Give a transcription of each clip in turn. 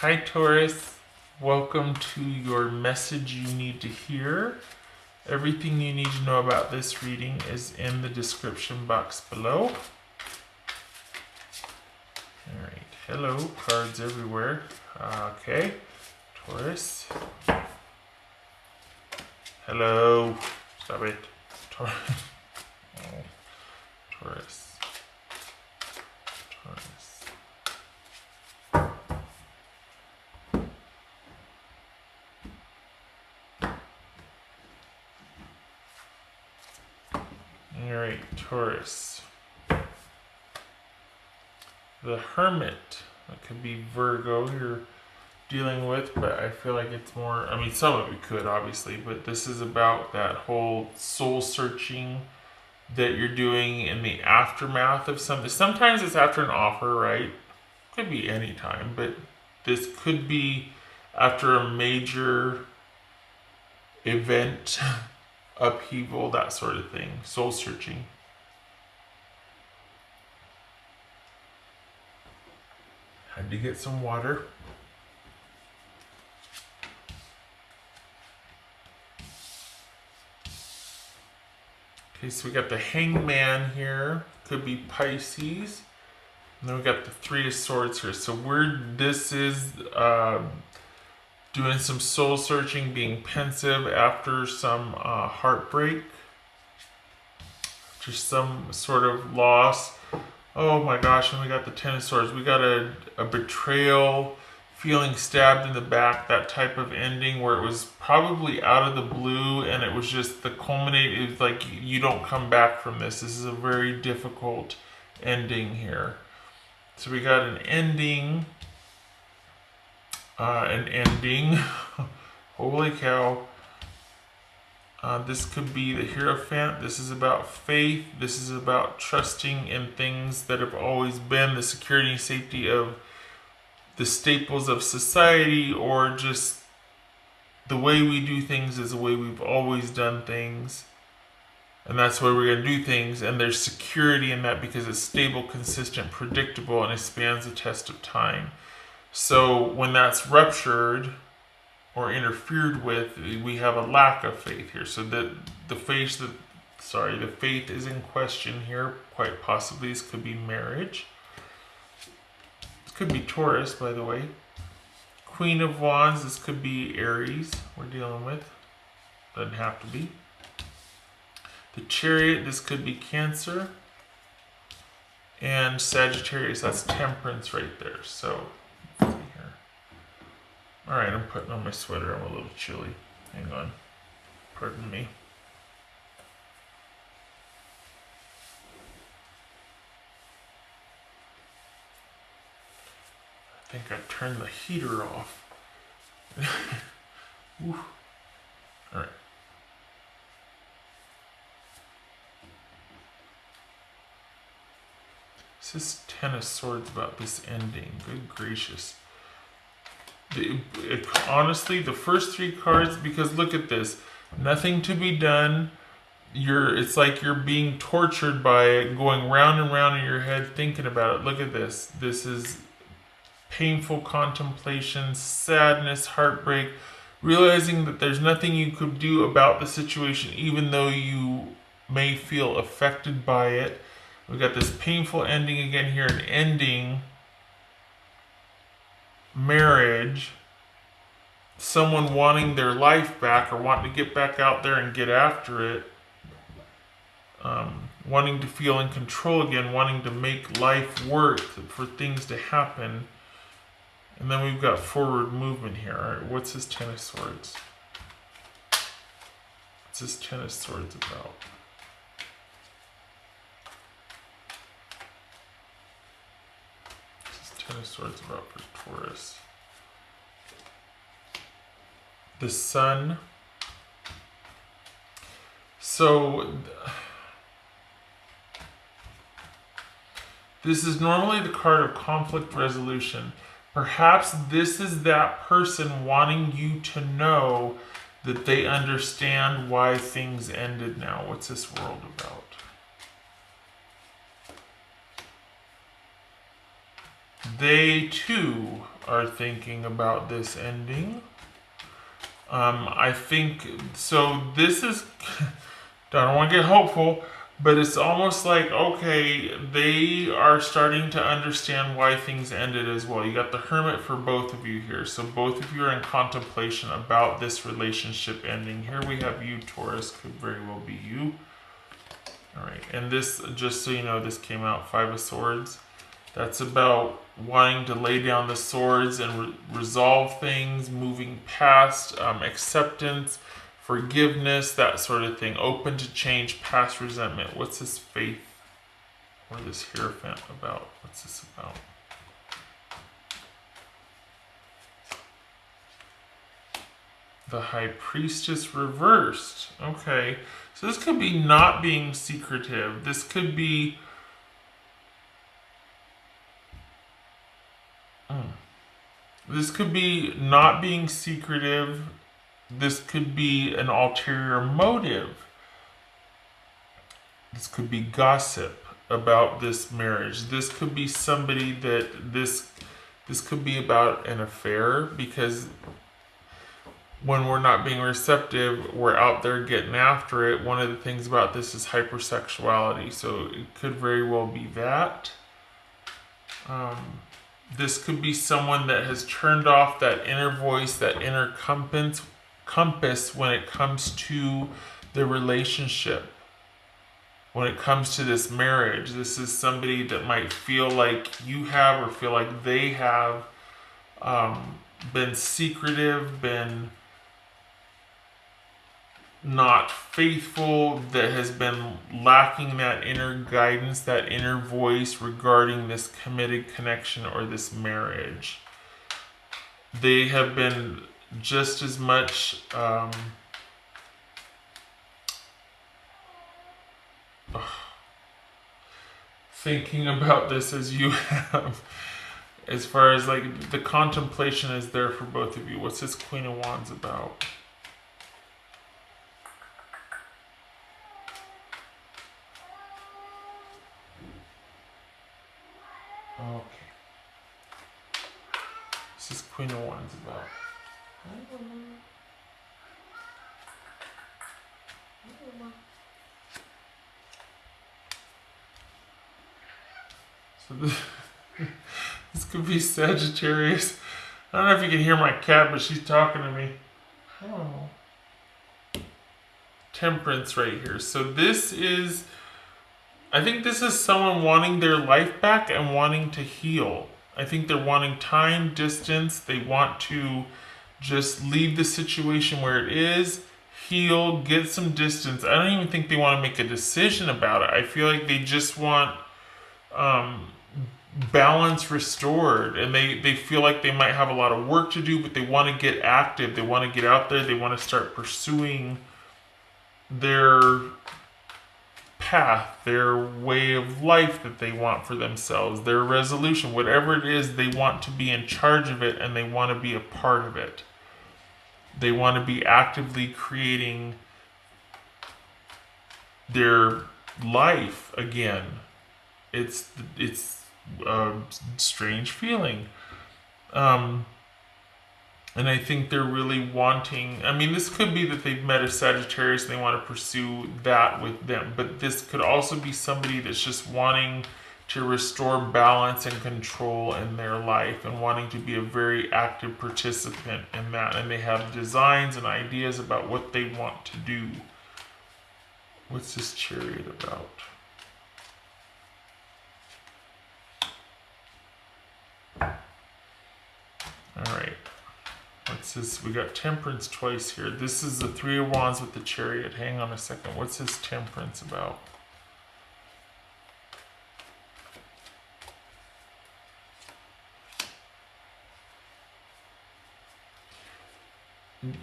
Hi Taurus, welcome to your message you need to hear. Everything you need to know about this reading is in the description box below. Alright, hello, cards everywhere. Okay, Taurus. Hello, stop it. Taurus. Oh, Taurus. Taurus. Alright, Taurus. The Hermit. That could be Virgo you're dealing with, but I feel like it's more, I mean, some of it could, obviously, but this is about that whole soul searching that you're doing in the aftermath of something. Sometimes it's after an offer, right? Could be any time, but this could be after a major event, upheaval, that sort of thing. Soul searching. Had to get some water. Okay, so we got the Hangman here. Could be Pisces. And then we got the Three of Swords here. So this is doing some soul searching, being pensive after some heartbreak, after some sort of loss. Oh my gosh, and we got the Ten of Swords. We got a betrayal, feeling stabbed in the back, that type of ending where it was probably out of the blue and it was just the culminate. It was like, you don't come back from this. This is a very difficult ending here. So we got an ending. Holy cow. This could be the Hierophant. This is about faith. This is about trusting in things that have always been the security and safety of the staples of society, or just the way we do things is the way we've always done things. And that's why we're going to do things. And there's security in that because it's stable, consistent, predictable, and it spans the test of time. So when that's ruptured or interfered with, we have a lack of faith here. So that the faith is in question here. Quite possibly this could be marriage. This could be Taurus, by the way. Queen of Wands, this could be Aries we're dealing with. Doesn't have to be. The Chariot, this could be Cancer. And Sagittarius, that's Temperance right there. So, let's see here. Alright, I'm putting on my sweater. I'm a little chilly. Hang on. Pardon me. I think I turned the heater off. Alright. This is Ten of Swords about this ending. Good gracious. Honestly, the first three cards, because look at this. Nothing to be done. It's like you're being tortured by it, going round and round in your head, thinking about it. Look at this. This is painful contemplation, sadness, heartbreak, realizing that there's nothing you could do about the situation, even though you may feel affected by it. We got this painful ending again here, an ending, marriage, someone wanting their life back or wanting to get back out there and get after it, wanting to feel in control again, wanting to make life work, for things to happen. And then we've got forward movement here. All right, what's this Ten of Swords? What's this Ten of Swords about? Ten of Swords about for Taurus. The Sun. So this is normally the card of conflict resolution. Perhaps this is that person wanting you to know that they understand why things ended now. What's this world about? They too are thinking about this ending. I think, so this is, I don't want to get hopeful, but it's almost like, okay, they are starting to understand why things ended as well. You got the Hermit for both of you here. So both of you are in contemplation about this relationship ending. Here we have you, Taurus, could very well be you. All right, and this, just so you know, this came out Five of Swords. That's about wanting to lay down the swords and resolve things, moving past, acceptance, forgiveness, that sort of thing. Open to change, past resentment. What's this Faith or this Hierophant about? What's this about? The High Priestess reversed. Okay, so this could be not being secretive. This could be... This could be not being secretive. This could be an ulterior motive. This could be gossip about this marriage. This could be somebody that this could be about an affair, because when we're not being receptive, we're out there getting after it. One of the things about this is hypersexuality, so it could very well be that. This could be someone that has turned off that inner voice, that inner compass when it comes to the relationship. When it comes to this marriage, this is somebody that might feel like you have, or feel like they have, been secretive, been not faithful, that has been lacking that inner guidance, that inner voice regarding this committed connection or this marriage. They have been just as much thinking about this as you have, as far as like the contemplation is there for both of you. What's this Queen of Wands about? Okay. This is Queen of Wands about. So this could be Sagittarius. I don't know if you can hear my cat, but she's talking to me. Oh. Temperance right here. So this is, I think this is someone wanting their life back and wanting to heal. I think they're wanting time, distance. They want to just leave the situation where it is, heal, get some distance. I don't even think they want to make a decision about it. I feel like they just want balance restored, and they feel like they might have a lot of work to do, but they want to get active. They want to get out there. They want to start pursuing their path, their way of life that they want for themselves, their resolution, whatever it is. They want to be in charge of it, and they want to be a part of it. They want to be actively creating their life again. It's a strange feeling. And I think they're really wanting, I mean, this could be that they've met a Sagittarius and they want to pursue that with them. But this could also be somebody that's just wanting to restore balance and control in their life and wanting to be a very active participant in that. And they have designs and ideas about what they want to do. What's this Chariot about? All right. What's this? We got Temperance twice here. This is the Three of Wands with the Chariot. Hang on a second. What's this Temperance about?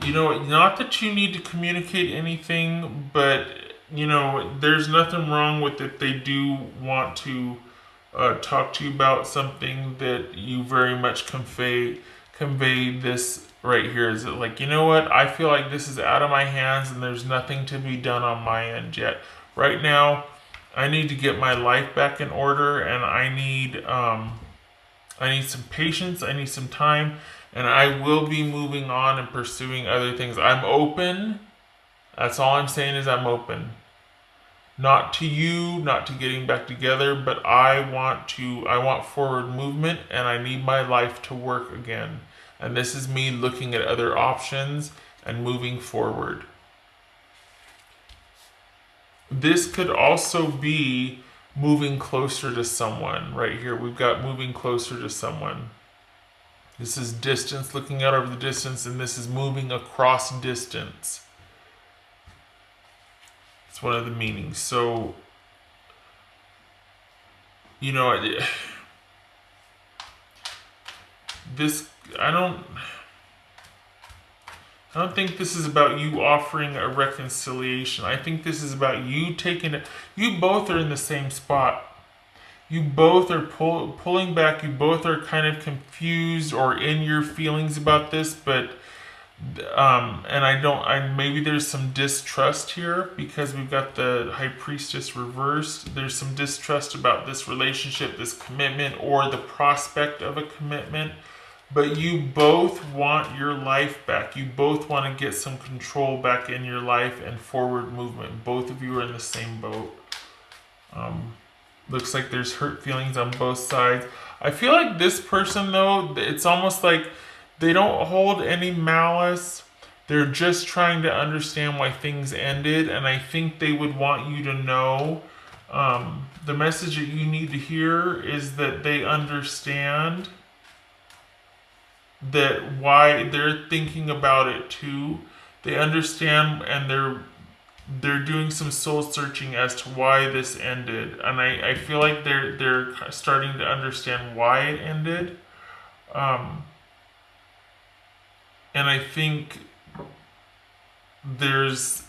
You know, not that you need to communicate anything, but, you know, there's nothing wrong with it. They do want to talk to you about something that you very much convey this right here. Is it like, you know what, I feel like this is out of my hands and there's nothing to be done on my end yet. Right now, I need to get my life back in order, and I I need some patience. I need some time. And I will be moving on and pursuing other things. I'm open. That's all I'm saying is I'm open. Not to you, not to getting back together, but I want forward movement and I need my life to work again. And this is me looking at other options and moving forward. This could also be moving closer to someone. Right here, we've got moving closer to someone. This is distance, looking out over the distance, and this is moving across distance. It's one of the meanings. So, you know, this, I don't think this is about you offering a reconciliation. I think this is about you taking it. You both are in the same spot. You both are pulling back. You both are kind of confused or in your feelings about this, but and maybe there's some distrust here because we've got the High Priestess reversed. There's some distrust about this relationship, this commitment, or the prospect of a commitment. But you both want your life back. You both want to get some control back in your life and forward movement. Both of you are in the same boat. Looks like there's hurt feelings on both sides. I feel like this person, though, it's almost like they don't hold any malice. They're just trying to understand why things ended. And I think they would want you to know the message that you need to hear is that they understand that why they're thinking about it too. They understand and they're doing some soul searching as to why this ended. And I feel like they're starting to understand why it ended. And I think there's,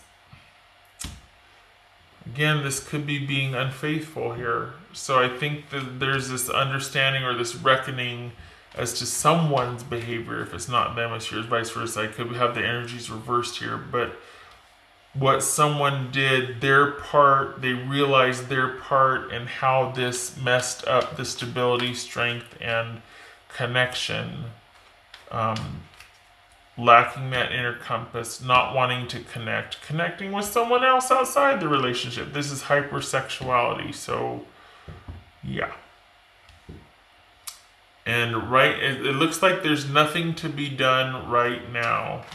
again, this could be being unfaithful here. So I think that there's this understanding or this reckoning as to someone's behavior. If it's not them, it's yours, vice versa. I could have the energies reversed here, but what someone did, their part, they realized their part and how this messed up the stability, strength, and connection. Lacking that inner compass, not wanting to connecting with someone else outside the relationship. This is hypersexuality, so yeah. And it looks like there's nothing to be done right now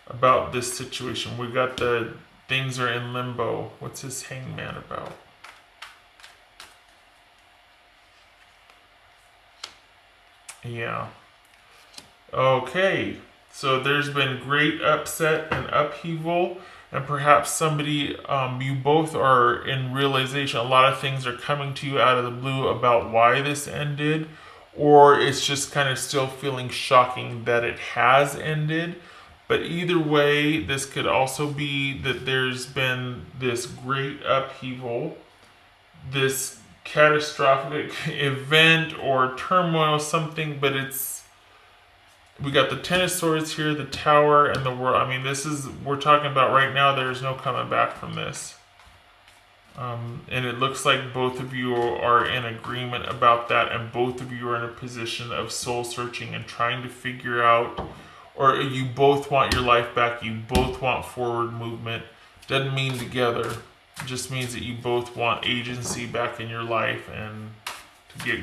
about this situation. We got the things are in limbo. What's this hangman about? Yeah. Okay. So there's been great upset and upheaval, and perhaps somebody, you both are in realization. A lot of things are coming to you out of the blue about why this ended, or it's just kind of still feeling shocking that it has ended. But either way, this could also be that there's been this great upheaval, this catastrophic event or turmoil, something, but we got the Ten of Swords here, the Tower, and the World. I mean, we're talking about right now, there's no coming back from this. And it looks like both of you are in agreement about that, and both of you are in a position of soul searching and trying to figure out, or you both want your life back, you both want forward movement. Doesn't mean together, it just means that you both want agency back in your life and to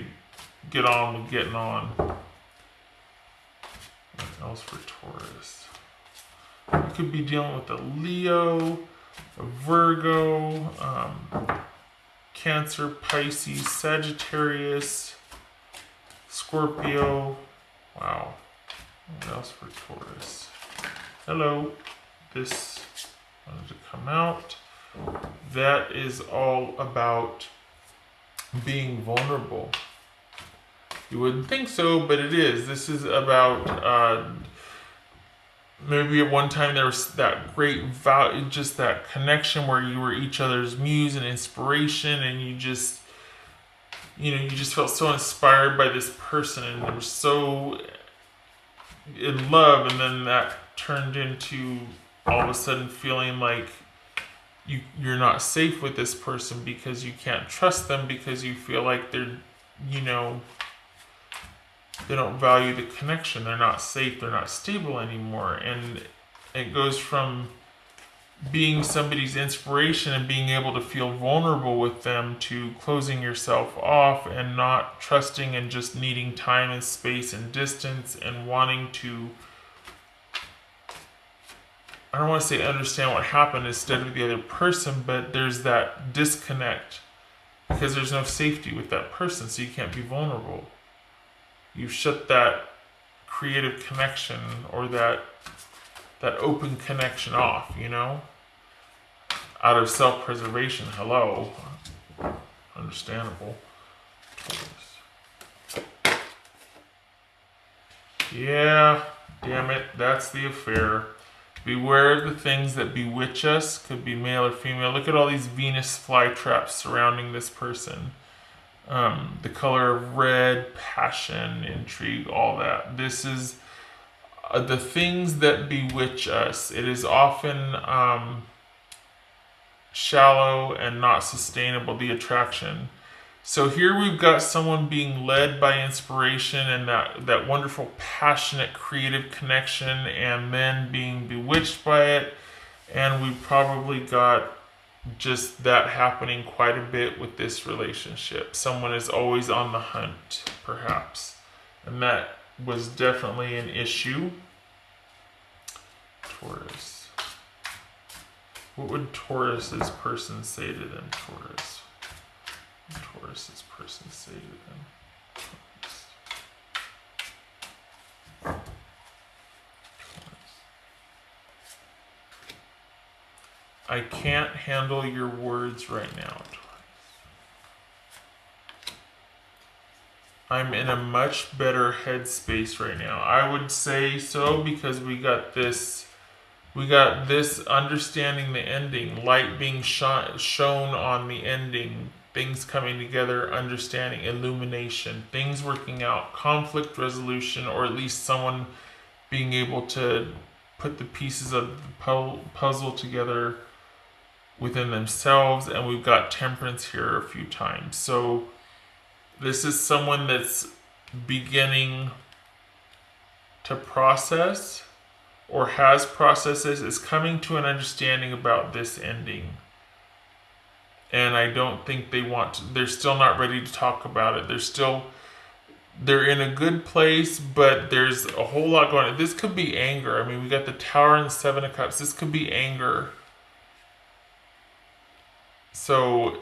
get on with getting on. What else for Taurus? You could be dealing with a Leo, a Virgo, Cancer, Pisces, Sagittarius, Scorpio. Wow. What else for Taurus? Hello. This wanted to come out. That is all about being vulnerable. You wouldn't think so, but it is. This is about maybe at one time there was that great just that connection where you were each other's muse and inspiration, and you just felt so inspired by this person and you were so in love, and then that turned into all of a sudden feeling like you're not safe with this person because you can't trust them, because you feel like they're, They don't value the connection. They're not safe. They're not stable anymore. And it goes from being somebody's inspiration and being able to feel vulnerable with them to closing yourself off and not trusting and just needing time and space and distance and wanting to, I don't want to say understand what happened instead of the other person, but there's that disconnect because there's no safety with that person, so you can't be vulnerable. You shut that creative connection or that open connection off, you know? Out of self-preservation. Hello. Understandable. Yeah, damn it, that's the affair. Beware of the things that bewitch us. Could be male or female. Look at all these Venus flytraps surrounding this person. The color of red, passion, intrigue, all that. This is the things that bewitch us. It is often shallow and not sustainable, the attraction. So here we've got someone being led by inspiration and that wonderful, passionate, creative connection, and then being bewitched by it. And we've probably got just that happening quite a bit with this relationship. Someone is always on the hunt, perhaps. And that was definitely an issue. Taurus. What would Taurus's person say to them? Taurus. What would Taurus's person say to them? Taurus. I can't handle your words right now, Taurus. I'm in a much better headspace right now. I would say so because we got this understanding the ending, light being shown on the ending, things coming together, understanding, illumination, things working out, conflict resolution, or at least someone being able to put the pieces of the puzzle together within themselves. And we've got temperance here a few times. So this is someone that's beginning to process or has processes, is coming to an understanding about this ending. And I don't think they're still not ready to talk about it. They're in a good place, but there's a whole lot going on. This could be anger. I mean, we got the Tower and the Seven of Cups. This could be anger. So,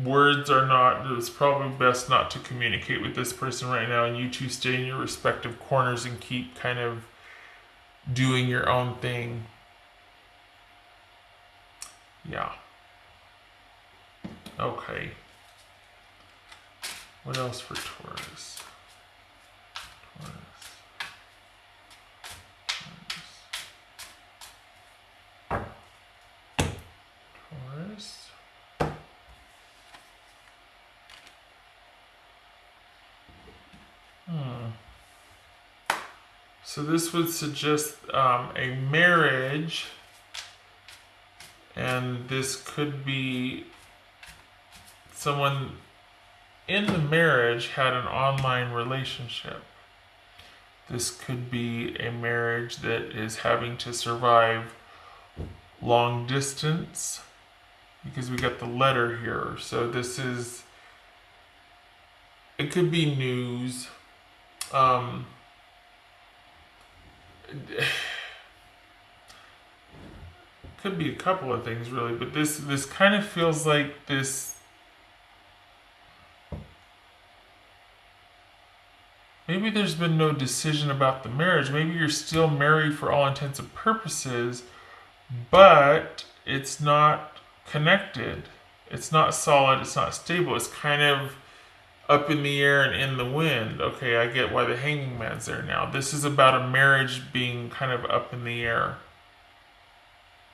words are not, it's probably best not to communicate with this person right now, and you two stay in your respective corners and keep kind of doing your own thing. Yeah. Okay. What else for Taurus? Taurus. So this would suggest a marriage, and this could be someone in the marriage had an online relationship. This could be a marriage that is having to survive long distance, because we got the letter here. So this is, it could be news. Could be a couple of things really, but this kind of feels like this. Maybe there's been no decision about the marriage. Maybe you're still married for all intents and purposes, but it's not connected. It's not solid. It's not stable. It's kind of up in the air and in the wind. Okay, I get why the Hanging Man's there now. This is about a marriage being kind of up in the air.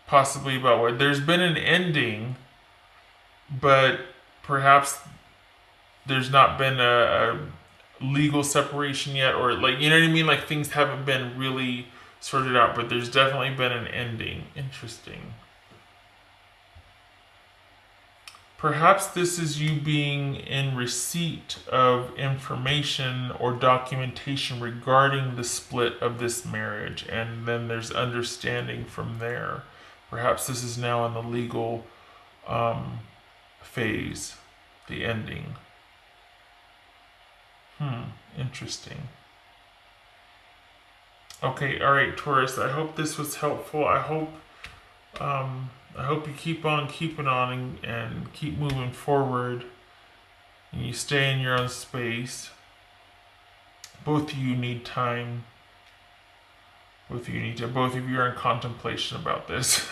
Possibly about where there's been an ending, but perhaps there's not been a legal separation yet, or like, you know what I mean? Like things haven't been really sorted out, but there's definitely been an ending. Interesting. Perhaps this is you being in receipt of information or documentation regarding the split of this marriage, and then there's understanding from there. Perhaps this is now in the legal phase, the ending. Interesting. Okay, all right, Taurus. I hope this was helpful. I hope you keep on keeping on and keep moving forward. And you stay in your own space. Both of you need time. Both of you are in contemplation about this.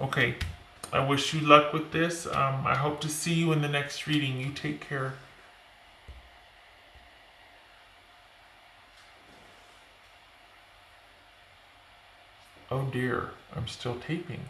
Okay. I wish you luck with this. I hope to see you in the next reading. You take care. Oh dear, I'm still taping.